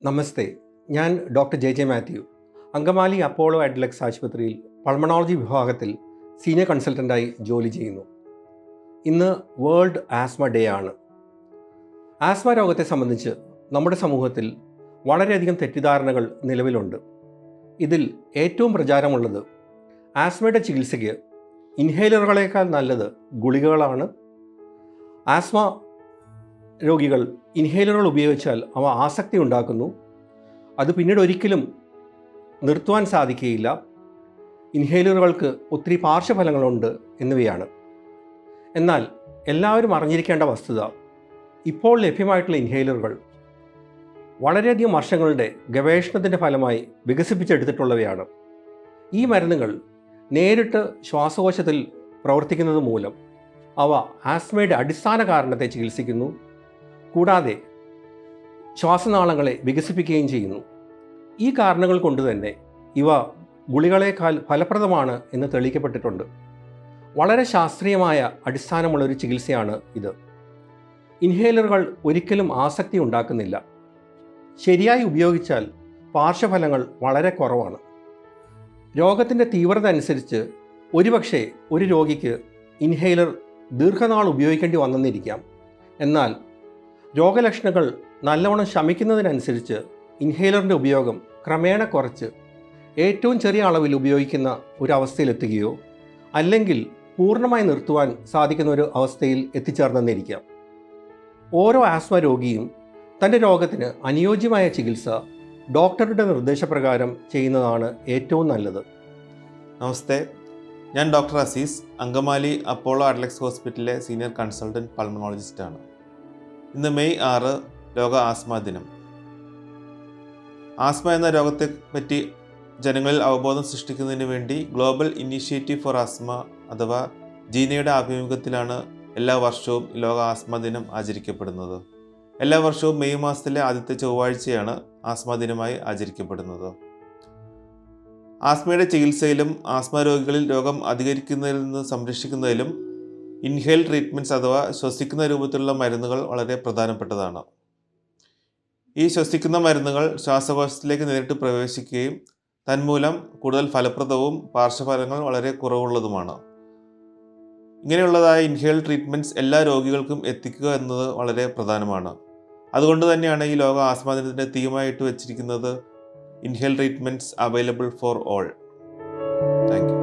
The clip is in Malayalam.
നമസ്തേ, ഞാൻ doctor J Mathew. Angamaly Apollo Adlux ആശുപത്രിയിൽ പൾമണോളജി വിഭാഗത്തിൽ സീനിയർ കൺസൾട്ടൻ്റായി ജോലി ചെയ്യുന്നു. ഇന്ന് വേൾഡ് ആസ്മ ഡേ ആണ്. ആസ്മ രോഗത്തെ സംബന്ധിച്ച് നമ്മുടെ സമൂഹത്തിൽ വളരെയധികം തെറ്റിദ്ധാരണകൾ നിലവിലുണ്ട്. ഇതിൽ ഏറ്റവും പ്രചാരമുള്ളത് ആസ്മയുടെ ചികിത്സയ്ക്ക് ഇൻഹേലറുകളേക്കാൾ നല്ലത് ഗുളികകളാണ്. ആസ്മ രോഗികൾ ഇൻഹേലറുകൾ ഉപയോഗിച്ചാൽ അവ ആസക്തി ഉണ്ടാക്കുന്നു. അത് പിന്നീട് ഒരിക്കലും നിർത്തുവാൻ സാധിക്കുകയില്ല. ഇൻഹേലറുകൾക്ക് ഒത്തിരി പാർശ്വഫലങ്ങളുണ്ട് എന്നിവയാണ്. എന്നാൽ എല്ലാവരും അറിഞ്ഞിരിക്കേണ്ട വസ്തുത, ഇപ്പോൾ ലഭ്യമായിട്ടുള്ള ഇൻഹേലറുകൾ വളരെയധികം വർഷങ്ങളുടെ ഗവേഷണത്തിൻ്റെ ഫലമായി വികസിപ്പിച്ചെടുത്തിട്ടുള്ളവയാണ്. ഈ മരുന്നുകൾ നേരിട്ട് ശ്വാസകോശത്തിൽ പ്രവർത്തിക്കുന്നത് മൂലം അവ ആസ്മയുടെ അടിസ്ഥാന കാരണത്തെ ചികിത്സിക്കുന്നു. കൂടാതെ ശ്വാസനാളങ്ങളെ വികസിപ്പിക്കുകയും ചെയ്യുന്നു. ഈ കാരണങ്ങൾ കൊണ്ട് തന്നെ ഇവ ഗുളികളേക്കാൾ ഫലപ്രദമാണ് എന്ന് തെളിയിക്കപ്പെട്ടിട്ടുണ്ട്. വളരെ ശാസ്ത്രീയമായ അടിസ്ഥാനമുള്ളൊരു ചികിത്സയാണ് ഇത്. ഇൻഹേലറുകൾ ഒരിക്കലും ആസക്തി ഉണ്ടാക്കുന്നില്ല. ശരിയായി ഉപയോഗിച്ചാൽ പാർശ്വഫലങ്ങൾ വളരെ കുറവാണ്. രോഗത്തിൻ്റെ തീവ്രത അനുസരിച്ച് ഒരുപക്ഷെ ഒരു രോഗിക്ക് ഇൻഹേലർ ദീർഘനാൾ ഉപയോഗിക്കേണ്ടി വന്നെന്നിരിക്കാം. എന്നാൽ രോഗലക്ഷണങ്ങൾ നല്ലവണ്ണം ശമിക്കുന്നതിനനുസരിച്ച് ഇൻഹേലറിൻ്റെ ഉപയോഗം ക്രമേണ കുറച്ച് ഏറ്റവും ചെറിയ അളവിൽ ഉപയോഗിക്കുന്ന ഒരു അവസ്ഥയിലെത്തുകയോ അല്ലെങ്കിൽ പൂർണ്ണമായി നിർത്തുവാൻ സാധിക്കുന്ന ഒരു അവസ്ഥയിൽ എത്തിച്ചേർന്നെന്നിരിക്കാം. ഓരോ ആസ്മ രോഗിയും തൻ്റെ രോഗത്തിന് അനുയോജ്യമായ ചികിത്സ ഡോക്ടറുടെ നിർദ്ദേശപ്രകാരം ചെയ്യുന്നതാണ് ഏറ്റവും നല്ലത്. നമസ്തേ, ഞാൻ doctor Aziz, Angamaly Apollo Adlux ഹോസ്പിറ്റലിലെ സീനിയർ കൺസൾട്ടൻറ്റ് പൾമണോളജിസ്റ്റാണ്. ഇന്ന് മെയ് 6 ലോക ആസ്മ ദിനം. ആസ്മ എന്ന രോഗത്തെപ്പറ്റി ജനങ്ങളിൽ അവബോധം സൃഷ്ടിക്കുന്നതിന് വേണ്ടി ഗ്ലോബൽ ഇനീഷ്യേറ്റീവ് ഫോർ ആസ്മ അഥവാ ജീനയുടെ ആഭിമുഖ്യത്തിലാണ് എല്ലാ വർഷവും ലോക ആസ്മ ദിനം ആചരിക്കപ്പെടുന്നത്. എല്ലാ വർഷവും മെയ് മാസത്തിലെ ആദ്യത്തെ ചൊവ്വാഴ്ചയാണ് ആസ്മ ദിനമായി ആചരിക്കപ്പെടുന്നത്. ആസ്മയുടെ ചികിത്സയിലും ആസ്മ രോഗികളിൽ രോഗം അധികരിക്കുന്നതിൽ നിന്ന് സംരക്ഷിക്കുന്നതിലും ഇൻഹേൽ ട്രീറ്റ്മെൻറ്റ്സ് അഥവാ ശ്വസിക്കുന്ന രൂപത്തിലുള്ള മരുന്നുകൾ വളരെ പ്രധാനപ്പെട്ടതാണ്. ഈ ശ്വസിക്കുന്ന മരുന്നുകൾ ശ്വാസകോശത്തിലേക്ക് നേരിട്ട് പ്രവേശിക്കുകയും തന്മൂലം കൂടുതൽ ഫലപ്രദവും പാർശ്വഫലങ്ങൾ വളരെ കുറവുള്ളതുമാണ്. ഇങ്ങനെയുള്ളതായ ഇൻഹേൽ ട്രീറ്റ്മെൻറ്റ്സ് എല്ലാ രോഗികൾക്കും എത്തിക്കുക എന്നത് വളരെ പ്രധാനമാണ്. അതുകൊണ്ട് തന്നെയാണ് ഈ ലോക ആസ്മ ദിനത്തിൻ്റെ തീമായിട്ട് വെച്ചിരിക്കുന്നത് inhale treatments available for all. Thank you.